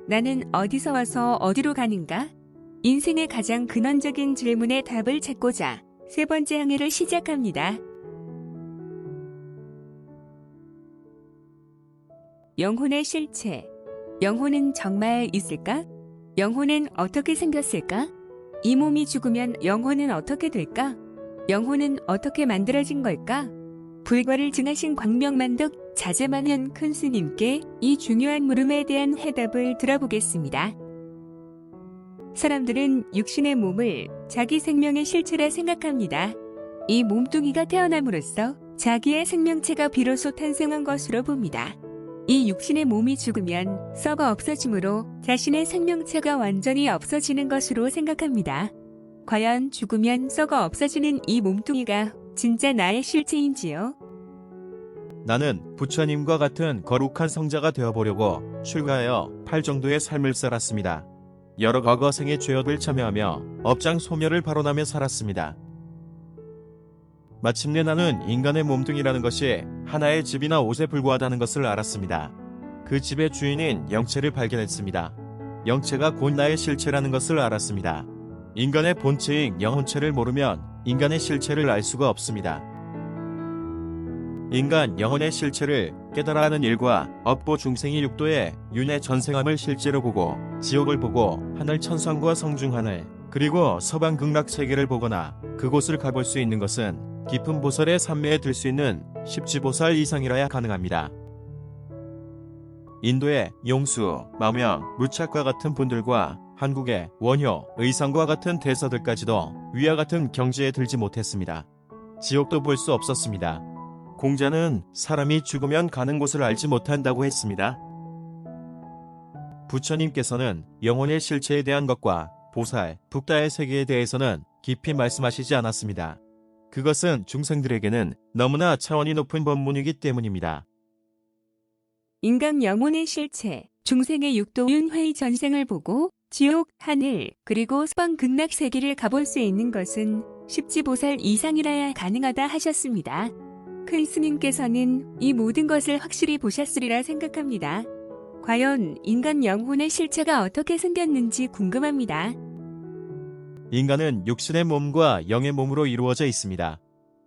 나는 어디서 와서 어디로 가는가? 인생의 가장 근원적인 질문에 답을 찾고자 세 번째 항해를 시작합니다. 영혼의 실체. 영혼은 정말 있을까? 영혼은 어떻게 생겼을까? 이 몸이 죽으면 영혼은 어떻게 될까? 영혼은 어떻게 만들어진 걸까? 불과를 증하신 광명만덕 자제만현 큰 스님께 이 중요한 물음에 대한 해답을 들어보겠습니다. 사람들은 육신의 몸을 자기 생명의 실체라 생각합니다. 이 몸뚱이가 태어남으로써 자기의 생명체가 비로소 탄생한 것으로 봅니다. 이 육신의 몸이 죽으면 썩어 없어지므로 자신의 생명체가 완전히 없어지는 것으로 생각합니다. 과연 죽으면 썩어 없어지는 이 몸뚱이가 진짜 나의 실체인지요? 나는 부처님과 같은 거룩한 성자가 되어보려고 출가하여 8 정도의 삶을 살았습니다. 여러 과거 생의 죄업을 참여하며 업장 소멸을 발언하며 살았습니다. 마침내 나는 인간의 몸뚱이라는 것이 하나의 집이나 옷에 불과하다는 것을 알았습니다. 그 집의 주인인 영체를 발견했습니다. 영체가 곧 나의 실체라는 것을 알았습니다. 인간의 본체인 영혼체를 모르면 인간의 실체를 알 수가 없습니다. 인간 영혼의 실체를 깨달아 하는 일과 업보 중생이 육도에 윤회 전생함을 실제로 보고 지옥을 보고 하늘 천상과 성중하늘 그리고 서방 극락 세계를 보거나 그곳을 가볼 수 있는 것은 깊은 보살의 산매에 들 수 있는 십지보살 이상이라야 가능합니다. 인도의 용수, 마명, 무착과 같은 분들과 한국의 원효, 의상과 같은 대사들까지도 위와 같은 경지에 들지 못했습니다. 지옥도 볼 수 없었습니다. 공자는 사람이 죽으면 가는 곳을 알지 못한다고 했습니다. 부처님께서는 영혼의 실체에 대한 것과 보살, 북다의 세계에 대해서는 깊이 말씀하시지 않았습니다. 그것은 중생들에게는 너무나 차원이 높은 법문이기 때문입니다. 인간 영혼의 실체, 중생의 육도 윤회의 전생을 보고 지옥, 하늘, 그리고 서방 극락 세계를 가볼 수 있는 것은 십지보살 이상이라야 가능하다 하셨습니다. 큰 스님께서는 이 모든 것을 확실히 보셨으리라 생각합니다. 과연 인간 영혼의 실체가 어떻게 생겼는지 궁금합니다. 인간은 육신의 몸과 영의 몸으로 이루어져 있습니다.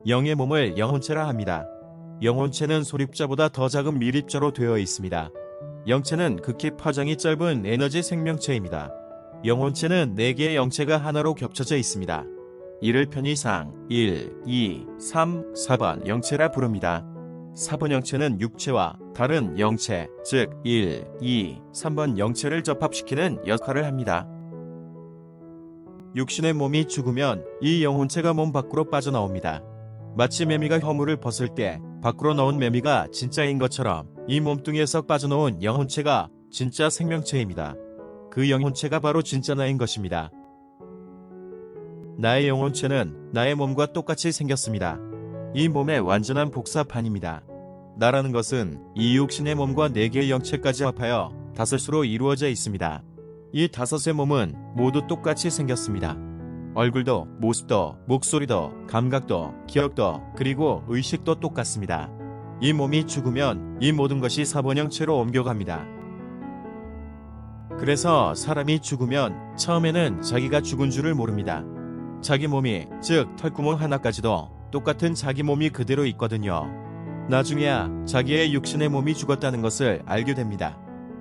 영의 몸을 영혼체라 합니다. 영혼체는 소립자보다 더 작은 미립자로 되어 있습니다. 영체는 극히 파장이 짧은 에너지 생명체입니다. 영혼체는 4개의 영체가 하나로 겹쳐져 있습니다. 이를 편의상 1, 2, 3, 4번 영체라 부릅니다. 4번 영체는 육체와 다른 영체, 즉 1, 2, 3번 영체를 접합시키는 역할을 합니다. 육신의 몸이 죽으면 이 영혼체가 몸 밖으로 빠져나옵니다. 마치 매미가 허물을 벗을 때 밖으로 나온 매미가 진짜인 것처럼 이 몸뚱이에서 빠져나온 영혼체가 진짜 생명체입니다. 그 영혼체가 바로 진짜 나인 것입니다. 나의 영혼체는 나의 몸과 똑같이 생겼습니다. 이 몸의 완전한 복사판입니다. 나라는 것은 이 육신의 몸과 4개의 영체까지 합하여 5수로 이루어져 있습니다. 이 5의 몸은 모두 똑같이 생겼습니다. 얼굴도, 모습도, 목소리도, 감각도, 기억도, 그리고 의식도 똑같습니다. 이 몸이 죽으면 이 모든 것이 4번 영체로 옮겨갑니다. 그래서 사람이 죽으면 처음에는 자기가 죽은 줄을 모릅니다. 자기 몸이, 즉 털구멍 하나까지도 똑같은 자기 몸이 그대로 있거든요. 나중에야 자기의 육신의 몸이 죽었다는 것을 알게 됩니다.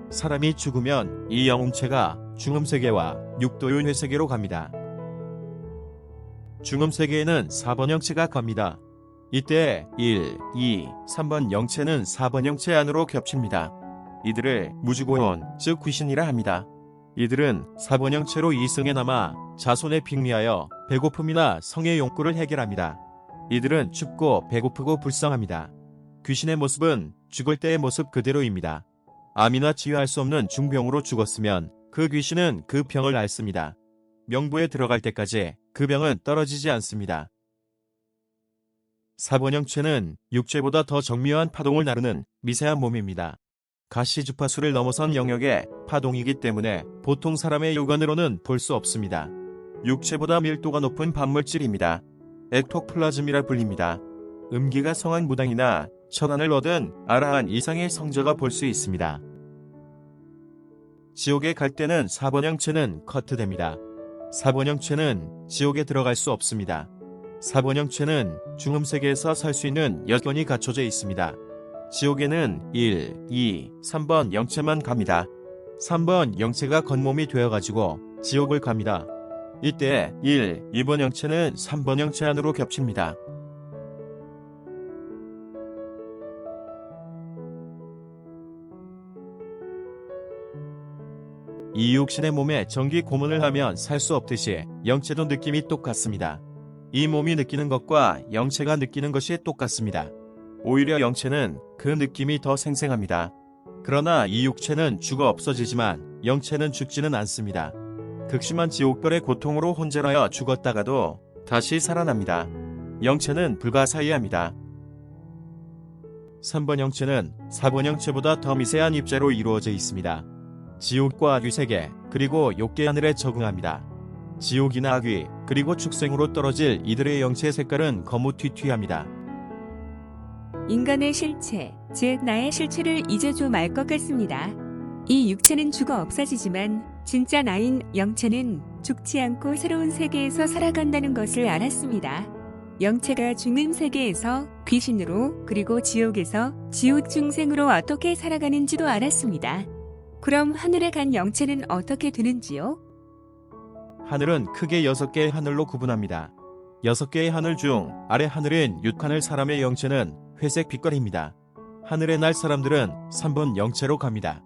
사람이 죽으면 이 영혼체가 중음세계와 육도윤회세계로 갑니다. 중음세계에는 4번 영체가 갑니다. 이때 1, 2, 3번 영체는 4번 영체 안으로 겹칩니다. 이들을 무주고혼, 즉 귀신이라 합니다. 이들은 4번 영체로 이승에 남아 자손에 빙의하여 배고픔이나 성의 욕구를 해결합니다. 이들은 춥고 배고프고 불쌍합니다. 귀신의 모습은 죽을 때의 모습 그대로입니다. 암이나 치유할 수 없는 중병으로 죽었으면 그 귀신은 그 병을 앓습니다. 명부에 들어갈 때까지 그 병은 떨어지지 않습니다. 4번 영체는 육체보다 더 정밀한 파동을 나르는 미세한 몸입니다. 가시 주파수를 넘어선 영역의 파동이기 때문에 보통 사람의 육안으로는 볼 수 없습니다. 육체보다 밀도가 높은 반물질입니다. 엑토플라즘이라 불립니다. 음기가 성한 무당이나 천안을 얻은 아라한 이상의 성자가 볼 수 있습니다. 지옥에 갈 때는 4번 형체는 커트됩니다. 4번 형체는 지옥에 들어갈 수 없습니다. 4번 형체는 중음 세계에서 살 수 있는 여건이 갖춰져 있습니다. 지옥에는 1, 2, 3번 영체만 갑니다. 3번 영체가 건몸이 되어가지고 지옥을 갑니다. 이때 1, 2번 영체는 3번 영체 안으로 겹칩니다. 이 육신의 몸에 전기 고문을 하면 살 수 없듯이 영체도 느낌이 똑같습니다. 이 몸이 느끼는 것과 영체가 느끼는 것이 똑같습니다. 오히려 영체는 그 느낌이 더 생생합니다. 그러나 이 육체는 죽어 없어지지만 영체는 죽지는 않습니다. 극심한 지옥별의 고통으로 혼절하여 죽었다가도 다시 살아납니다. 영체는 불가사의합니다. 3번 영체는 4번 영체보다 더 미세한 입자로 이루어져 있습니다. 지옥과 악귀 세계 그리고 욕계 하늘에 적응합니다. 지옥이나 악귀 그리고 축생으로 떨어질 이들의 영체 색깔은 거무튀튀합니다. 인간의 실체, 즉 나의 실체를 이제 좀 알 것 같습니다. 이 육체는 죽어 없어지지만 진짜 나인 영체는 죽지 않고 새로운 세계에서 살아간다는 것을 알았습니다. 영체가 중음 세계에서 귀신으로 그리고 지옥에서 지옥 중생으로 어떻게 살아가는지도 알았습니다. 그럼 하늘에 간 영체는 어떻게 되는지요? 하늘은 크게 6개의 하늘로 구분합니다. 6개의 하늘 중 아래 하늘인 육하늘 사람의 영체는 회색 빛깔입니다. 하늘에 날 사람들은 3번 영체로 갑니다.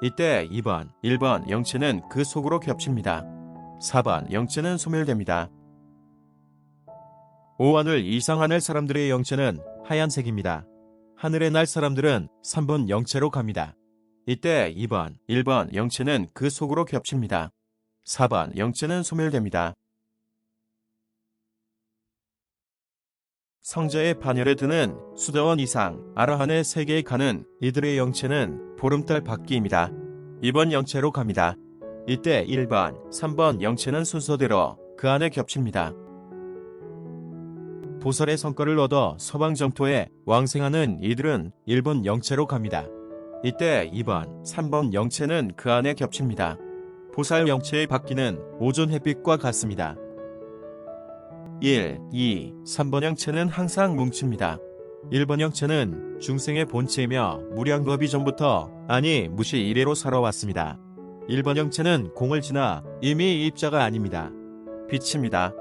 이때 2번, 1번 영체는 그 속으로 겹칩니다. 4번 영체는 소멸됩니다. 5하늘 이상하늘 사람들의 영체는 하얀색입니다. 하늘에 날 사람들은 3번 영체로 갑니다. 이때 2번, 1번 영체는 그 속으로 겹칩니다. 4번 영체는 소멸됩니다. 성자의 반열에 드는 수다원 이상 아라한의 세계에 가는 이들의 영체는 보름달 밖이입니다. 2번 영체로 갑니다. 이때 1번, 3번 영체는 순서대로 그 안에 겹칩니다. 보살의 성과를 얻어 서방정토에 왕생하는 이들은 1번 영체로 갑니다. 이때 2번, 3번 영체는 그 안에 겹칩니다. 보살 영체의 바퀴는 오존 햇빛과 같습니다. 1, 2, 3번 영체는 항상 뭉칩니다. 1번 영체는 중생의 본체이며 무량겁이 전부터 아니 무시 이래로 살아왔습니다. 1번 영체는 공을 지나 이미 입자가 아닙니다. 빛입니다.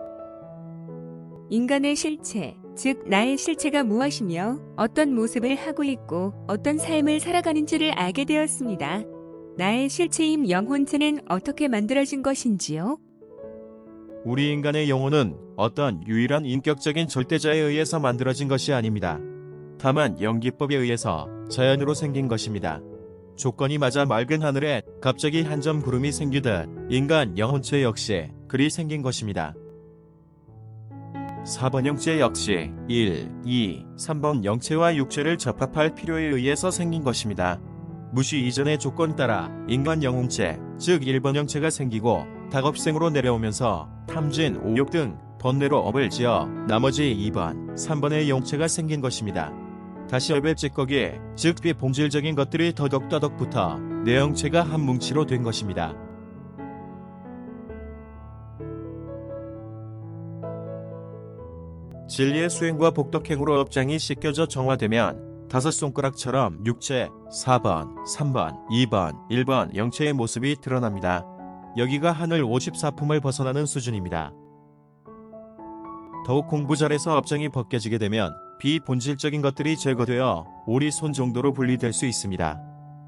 인간의 실체, 즉 나의 실체가 무엇이며 어떤 모습을 하고 있고 어떤 삶을 살아가는지를 알게 되었습니다. 나의 실체임 영혼체는 어떻게 만들어진 것인지요? 우리 인간의 영혼은 어떤 유일한 인격적인 절대자에 의해서 만들어진 것이 아닙니다. 다만 연기법에 의해서 자연으로 생긴 것입니다. 조건이 맞아 맑은 하늘에 갑자기 한 점 구름이 생기듯 인간 영혼체 역시 그리 생긴 것입니다. 4번 영체 역시 1, 2, 3번 영체와 육체를 접합할 필요에 의해서 생긴 것입니다. 무시 이전의 조건 따라 인간 영혼체, 즉 1번 영체가 생기고 다급생으로 내려오면서 탐진, 오욕 등 번뇌로 업을 지어 나머지 2번, 3번의 영체가 생긴 것입니다. 다시 업의 찌꺼기, 즉 비본질적인 것들이 더덕더덕 붙어 내 영체가 한 뭉치로 된 것입니다. 진리의 수행과 복덕행으로 업장이 씻겨져 정화되면 다섯 손가락처럼 육체 4번, 3번, 2번, 1번 영체의 모습이 드러납니다. 여기가 하늘 54품을 벗어나는 수준입니다. 더욱 공부 잘해서 업장이 벗겨지게 되면 비본질적인 것들이 제거되어 오리손 정도로 분리될 수 있습니다.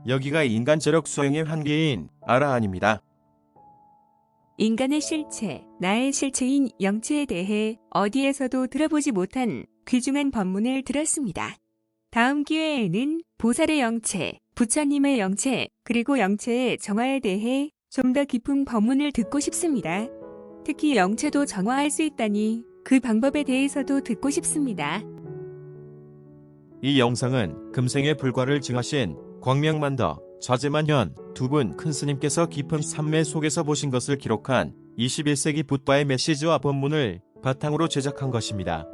여기가 인간저력 수행의 한계인 아라한입니다. 인간의 실체, 나의 실체인 영체에 대해 어디에서도 들어보지 못한 귀중한 법문을 들었습니다. 다음 기회에는 보살의 영체, 부처님의 영체, 그리고 영체의 정화에 대해 좀 더 깊은 법문을 듣고 싶습니다. 특히 영체도 정화할 수 있다니 그 방법에 대해서도 듣고 싶습니다. 이 영상은 금생의 불과를 증하신 광명만덕, 자제만현 두 분 큰 스님께서 깊은 삼매 속에서 보신 것을 기록한 21세기 붓바의 메시지와 법문을 바탕으로 제작한 것입니다.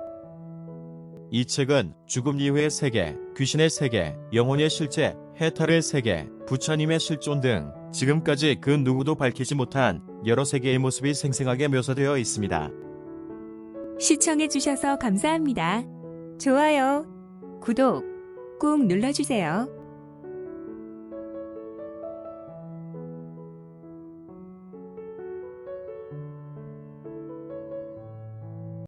이 책은 죽음 이후의 세계, 귀신의 세계, 영혼의 실체, 해탈의 세계, 부처님의 실존 등 지금까지 그 누구도 밝히지 못한 여러 세계의 모습이 생생하게 묘사되어 있습니다. 시청해주셔서 감사합니다. 좋아요, 구독 꾹 눌러주세요.